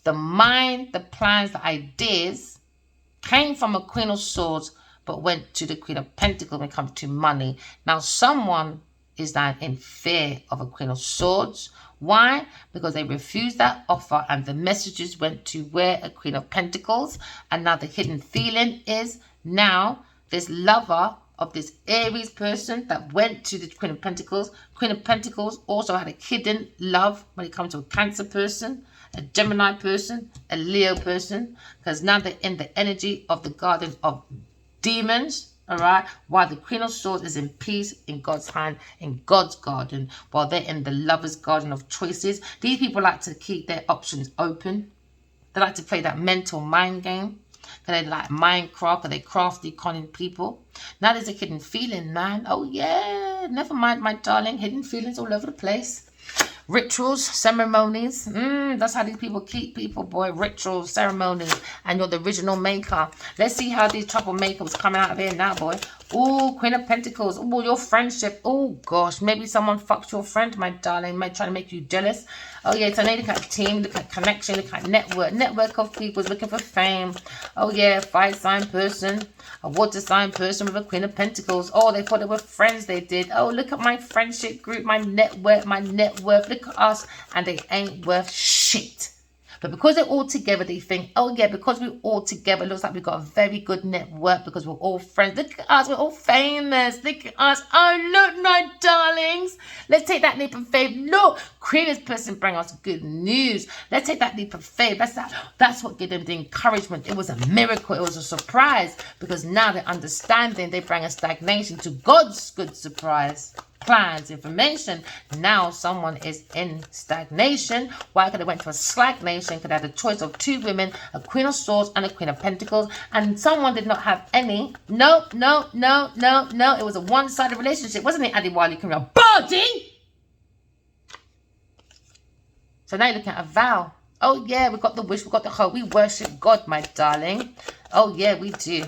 Speaker 1: The mind, the plans, the ideas came from a Queen of Swords, but went to the Queen of Pentacles when it comes to money. Now, someone is now in fear of a Queen of Swords. Why? Because they refused that offer and the messages went to where a Queen of Pentacles. And now the hidden feeling is now this lover of this Aries person that went to the Queen of Pentacles. Queen of Pentacles also had a hidden love when it comes to a Cancer person, a Gemini person, a Leo person, because now they're in the energy of the garden of demons, all right, while the Queen of Swords is in peace in God's hand, in God's garden, while they're in the lover's garden of choices. These people like to keep their options open. They like to play that mental mind game. Because they like Minecraft, or they crafty, conning people. Now there's a hidden feeling, man. Oh, yeah. Never mind, my darling. Hidden feelings all over the place. Rituals, ceremonies. That's how these people keep people, boy. Rituals, ceremonies. And you're the original maker. Let's see how these troublemakers coming out of here now, boy. Oh, Queen of Pentacles. Oh, your friendship. Oh, gosh. Maybe someone fucked your friend, my darling. Might try to make you jealous. Oh, yeah. So now you look at team, look at connection, look at network. Network of people looking for fame. Oh, yeah. Fire sign person. A water sign person with a Queen of Pentacles. Oh, they thought they were friends, they did. Oh, look at my friendship group, my network, my net worth. Look at us. And they ain't worth shit. But because they're all together, they think, oh yeah, because we're all together, it looks like we've got a very good network because we're all friends. Look at us, we're all famous. Look at us. Oh, look, my darlings. Let's take that leap of faith. Look, creative person bring us good news. Let's take that leap of faith. That's what gave them the encouragement. It was a miracle. It was a surprise because now they're understanding. They bring a stagnation to God's good surprise. Plans, information. Now someone is in stagnation. Why? Because they went to a stagnation because they had a choice of two women, a Queen of Swords and a Queen of Pentacles, and someone did not have any. No. It was a one-sided relationship, wasn't it, Adiwali Kamil? Body. So now you're looking at a vow. Oh yeah, we got the wish, we got the hope. We worship God, my darling. Oh yeah, we do.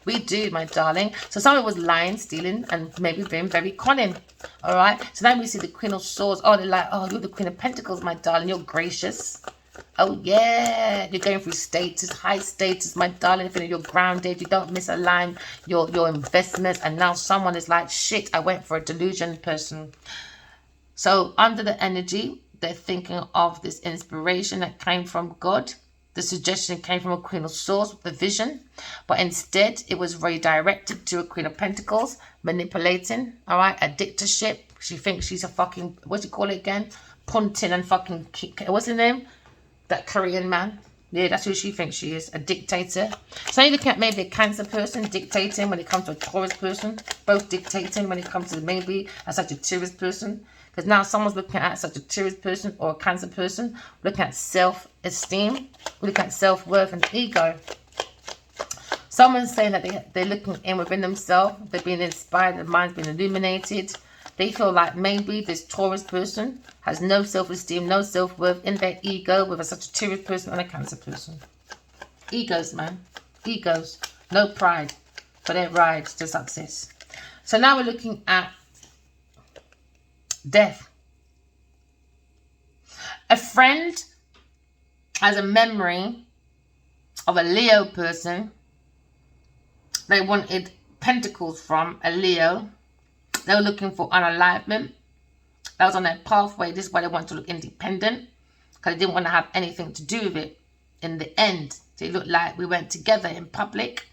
Speaker 1: We do, my darling. So someone was lying, stealing, and maybe being very cunning. All right. So now we see the Queen of Swords. Oh, they're like, oh, you're the Queen of Pentacles, my darling. You're gracious. Oh, yeah. You're going through status, high status, my darling. Feeling you're grounded. You don't misalign your investments. And now someone is like, shit, I went for a delusion person. So under the energy, they're thinking of this inspiration that came from God. The suggestion came from a Queen of Swords with the vision, but instead it was redirected to a Queen of Pentacles, manipulating, all right, a dictatorship. She thinks she's a fucking, what do you call it again? Punting and fucking, what's his name? That Korean man. Yeah, that's who she thinks she is, a dictator. So you look at maybe a Cancer person dictating when it comes to a Taurus person, both dictating when it comes to maybe a Sagittarius person. Because now someone's looking at such a Taurus person or a Cancer person, looking at self-esteem, looking at self-worth and ego. Someone's saying that they're looking in within themselves, they're being inspired, their mind's been illuminated. They feel like maybe this Taurus person has no self-esteem, no self-worth in their ego with a Sagittarius person and a Cancer person. Egos, man. Egos. No pride for their ride to success. So now we're looking at death. A friend has a memory of a Leo person they wanted pentacles from, a Leo. They were looking for unalignment. That was on their pathway. This is why they wanted to look independent, because they didn't want to have anything to do with it in the end. So it looked like we went together in public.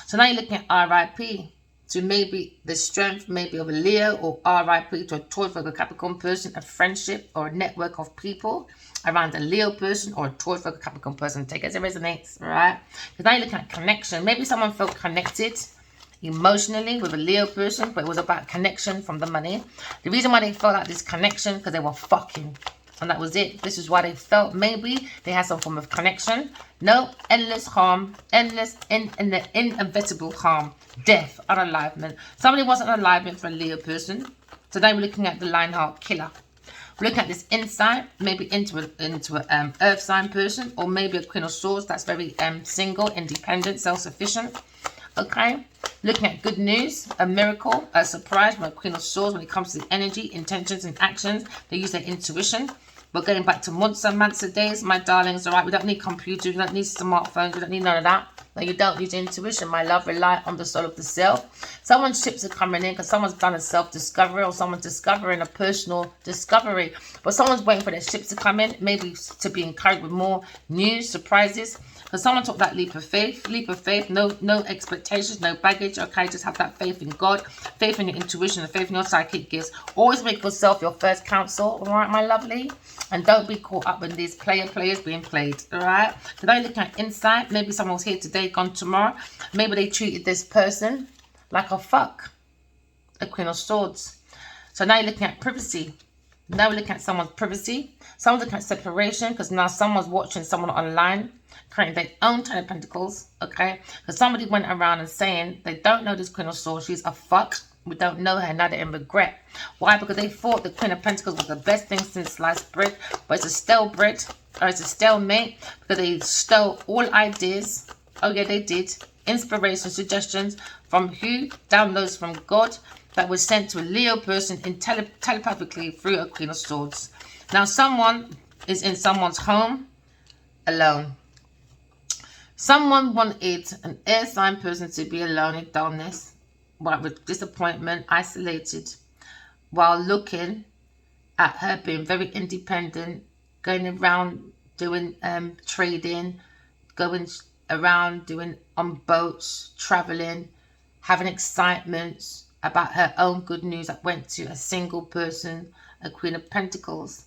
Speaker 1: So now you're looking at RIP. So maybe the strength maybe of a Leo, or RIP to a Taurus or a Capricorn person, a friendship or a network of people around a Leo person or a Taurus or a Capricorn person. Take it as it resonates, right? Because now you're looking at connection. Maybe someone felt connected emotionally with a Leo person, but it was about connection from the money. The reason why they felt like this connection, because they were fucking. And that was it. This is why they felt maybe they had some form of connection. No, endless harm, endless, inevitable harm, death, unalignment. Somebody wants an alignment for a Leo person. Today we're looking at the Lionheart Killer. We're looking at this insight, maybe into a Earth sign person, or maybe a Queen of Swords that's very single, independent, self-sufficient. Okay, looking at good news, a miracle, a surprise from a Queen of Swords when it comes to the energy, intentions, and actions. They use their intuition. But going back to months and months of days, my darlings, all right, we don't need computers, we don't need smartphones, we don't need none of that. No, you don't use intuition, my love. Rely on the soul of the self. Someone's ships are coming in because someone's done a self-discovery, or someone's discovering a personal discovery. But someone's waiting for their ships to come in, maybe to be encouraged with more news, surprises. Because someone took that leap of faith, no expectations, no baggage. Okay, just have that faith in God, faith in your intuition, and faith in your psychic gifts. Always make yourself your first counsel, all right, my lovely? And don't be caught up in these players being played, all right? Today, looking at insight, maybe someone was here today, gone tomorrow. Maybe they treated this person like a fuck, a Queen of Swords. So now you're looking at privacy. Now we're looking at someone's privacy. Someone's looking at separation, because now someone's watching someone online, creating their own Ten of Pentacles, okay? Because somebody went around and saying they don't know this Queen of Swords, she's a fuck. We don't know her, now they're in regret. Why? Because they thought the Queen of Pentacles was the best thing since sliced bread, but it's a stale bread, or it's a stalemate, because they stole all ideas. Oh yeah, they did. Inspiration, suggestions from who? Downloads from God that was sent to a Leo person telepathically through a Queen of Swords. Now someone is in someone's home alone. Someone wanted an air sign person to be alone in dullness, with disappointment, isolated, while looking at her being very independent, going around doing trading, going around, doing on boats, traveling, having excitements about her own good news that went to a single person, a Queen of Pentacles.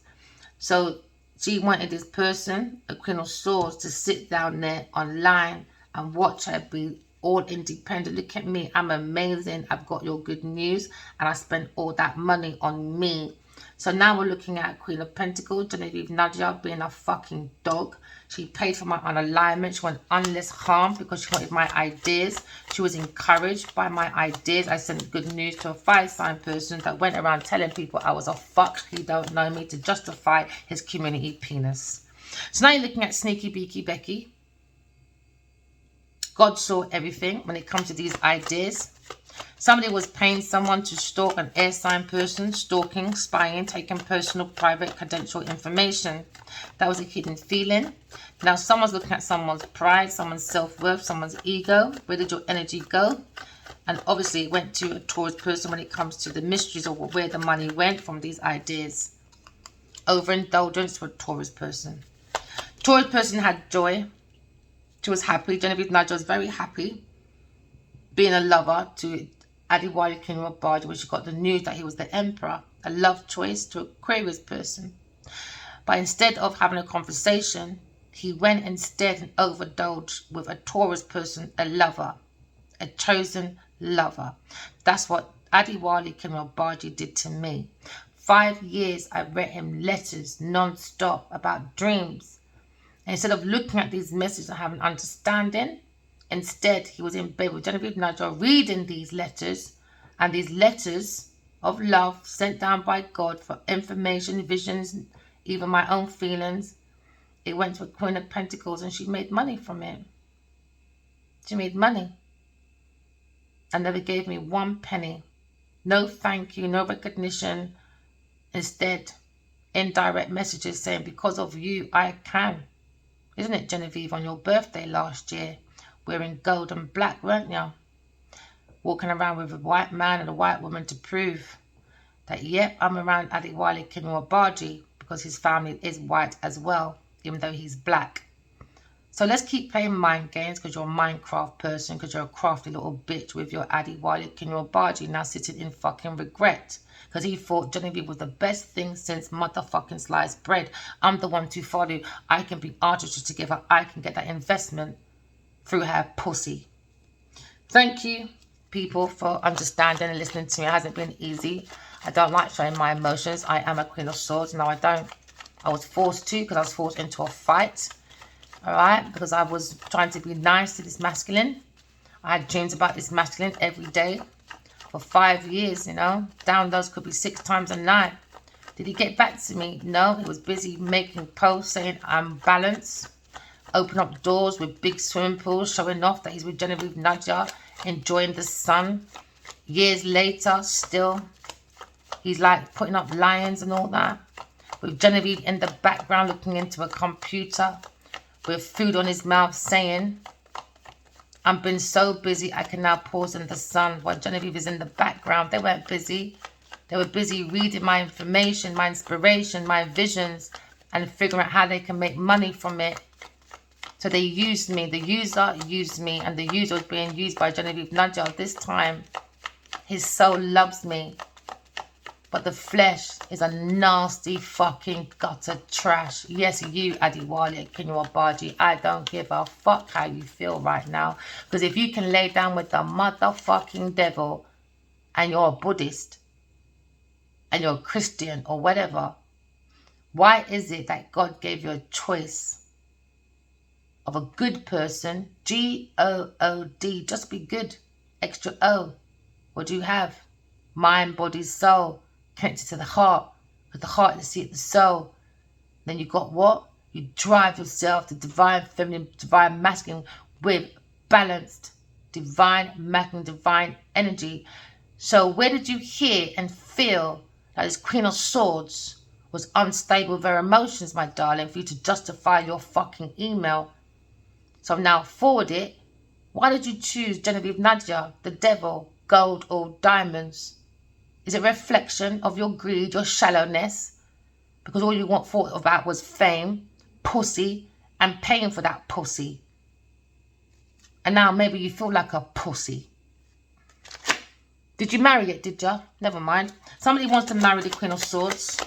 Speaker 1: So she wanted this person, a Queen of Swords, to sit down there online and watch her be all independent. Look at me, I'm amazing, I've got your good news, and I spent all that money on me. So now we're looking at Queen of Pentacles, Genevieve Nadia, being a fucking dog. She paid for my unalignment. She went unless harm because she wanted my ideas. She was encouraged by my ideas. I sent good news to a fire-sign person that went around telling people I was a fuck, he don't know me, to justify his community penis. So now you're looking at Sneaky Beaky Becky. God saw everything when it comes to these ideas. Somebody was paying someone to stalk an air sign person, stalking, spying, taking personal, private, confidential information. That was a hidden feeling. Now someone's looking at someone's pride, someone's self-worth, someone's ego. Where did your energy go? And obviously it went to a Taurus person when it comes to the mysteries of where the money went from these ideas. Overindulgence for a Taurus person. Taurus person had joy. She was happy. Genevieve Nadia was very happy being a lover to Adewale Kinrobardi when she got the news that he was the emperor. A love choice to Aquarius person. But instead of having a conversation, he went instead and overindulged with a Taurus person, a lover, a chosen lover. That's what Adewale Kinrobardi did to me. 5 years I read him letters non-stop about dreams. And instead of looking at these messages and having understanding, instead he was in bed with Genevieve Nadia reading these letters, and these letters of love sent down by God for information, visions, even my own feelings. It went to a Queen of Pentacles and she made money from it. She made money and never gave me 1 penny. No thank you, no recognition. Instead, indirect messages saying, because of you, I can. Isn't it, Genevieve, on your birthday last year, wearing gold and black, weren't you? Walking around with a white man and a white woman to prove that, yep, I'm around Adewale Kinrobardi because his family is white as well, even though he's black. So let's keep playing mind games because you're a Minecraft person, because you're a crafty little bitch with your Adewale Kinrobardi now sitting in fucking regret. Because he thought Genevieve was the best thing since motherfucking sliced bread. I'm the one to follow. I can be artistry together. I can get that investment through her pussy. Thank you, people, for understanding and listening to me. It hasn't been easy. I don't like showing my emotions. I am a Queen of Swords. No, I don't. I was forced to because I was forced into a fight. All right? Because I was trying to be nice to this masculine. I had dreams about this masculine every day. For 5 years, you know, downloads could be 6 times a night. Did he get back to me? No, he was busy making posts saying I'm balanced. Open up doors with big swimming pools, showing off that he's with Genevieve Nadia, enjoying the sun. Years later, still, he's like putting up lions and all that. With Genevieve in the background looking into a computer with food on his mouth saying, I've been so busy I can now pause in the sun. While Genevieve is in the background, they weren't busy. They were busy reading my information, my inspiration, my visions, and figuring out how they can make money from it. So they used me. The user used me, and the user was being used by Genevieve Nadia. This time, his soul loves me. But the flesh is a nasty fucking gutter trash. Yes, you, Adewale Kinrobardi, I don't give a fuck how you feel right now. Because if you can lay down with the motherfucking devil and you're a Buddhist and you're a Christian or whatever, why is it that God gave you a choice of a good person? G-O-O-D, just be good. Extra O. What do you have? Mind, body, soul. Connected to the heart, with the heart you see the soul. Then you got what? You drive yourself to divine feminine, divine masculine with balanced divine masculine, divine energy. So where did you hear and feel that this Queen of Swords was unstable with her emotions, my darling, for you to justify your fucking email? So now forward it. Why did you choose Genevieve Nadia, the devil, gold or diamonds? Is it a reflection of your greed, your shallowness? Because all you thought about was fame, pussy and paying for that pussy. And now maybe you feel like a pussy. Did you marry it, did you? Never mind. Somebody wants to marry the Queen of Swords.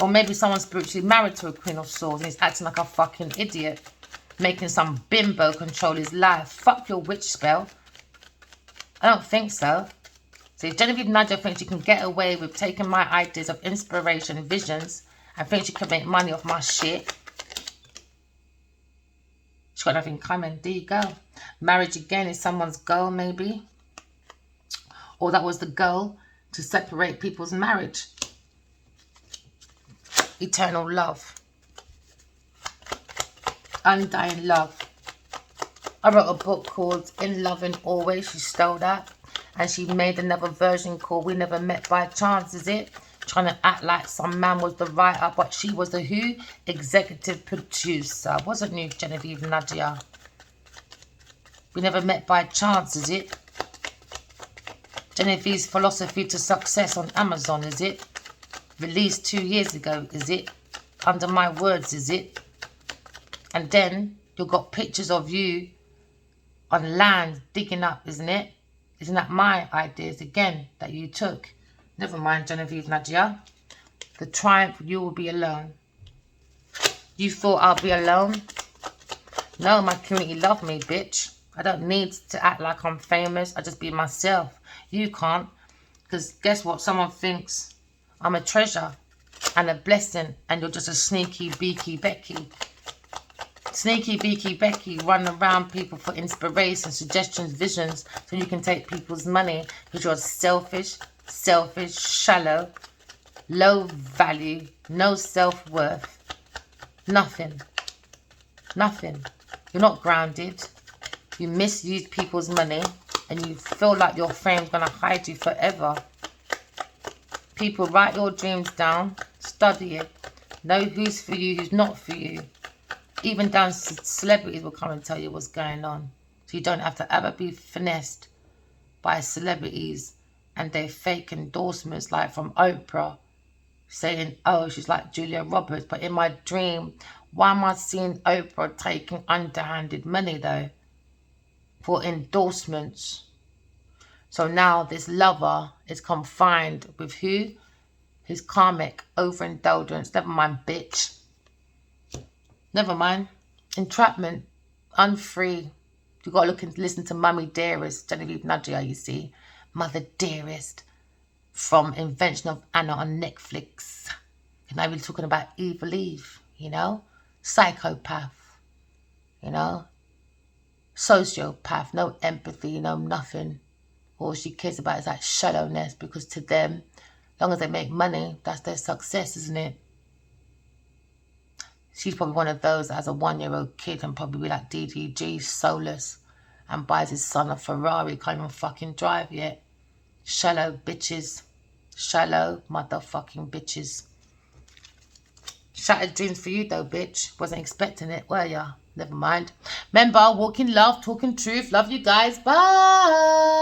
Speaker 1: Or maybe someone's spiritually married to a Queen of Swords and he's acting like a fucking idiot. Making some bimbo control his life. Fuck your witch spell. I don't think so. See, Genevieve Nadia thinks she can get away with taking my ideas of inspiration, visions, and thinks she can make money off my shit. She's got nothing coming. There you go. Marriage again is someone's goal, maybe. Or that was the goal, to separate people's marriage. Eternal love. Undying love. I wrote a book called In Loving Always. She stole that. And she made another version called We Never Met by Chance, is it? Trying to act like some man was the writer, but she was the who? Executive producer. Wasn't you, Genevieve Nadia? We never met by chance, is it? Genevieve's Philosophy to Success on Amazon, is it? Released 2 years ago, is it? Under My Words, is it? And then you've got pictures of you on land digging up, isn't it? Isn't that my ideas again that you took? Never mind, Genevieve Nadia. The triumph, you will be alone. You thought I'll be alone? No, my community love me, bitch. I don't need to act like I'm famous. I just be myself. You can't. Because guess what? Someone thinks I'm a treasure and a blessing and you're just a sneaky beaky Becky. Sneaky beaky Becky running around people for inspiration, suggestions, visions so you can take people's money because you're selfish, shallow, low value, no self-worth, nothing. You're not grounded. You misuse people's money and you feel like your fame's going to hide you forever. People, write your dreams down, study it, know who's for you, who's not for you. Even down celebrities will come and tell you what's going on. So you don't have to ever be finessed by celebrities and their fake endorsements, like from Oprah, saying, oh, she's like Julia Roberts. But in my dream, why am I seeing Oprah taking underhanded money, though, for endorsements? So now this lover is confined with who? His karmic overindulgence. Never mind, bitch. Never mind. Entrapment. Unfree. You got to look and listen to Mummy Dearest, Genevieve Nadia, you see. Mother Dearest from Invention of Anna on Netflix. And now we're talking about Evil Eve, you know. Psychopath, you know. Sociopath, no empathy, no nothing. All she cares about is that shallowness, because to them, as long as they make money, that's their success, isn't it? She's probably one of those that has a 1-year-old kid and probably be like DDG, soulless, and buys his son a Ferrari, can't even fucking drive yet. Shallow bitches. Shallow motherfucking bitches. Shattered dreams for you though, bitch. Wasn't expecting it, were ya? Never mind. Remember, walking love, talking truth. Love you guys. Bye.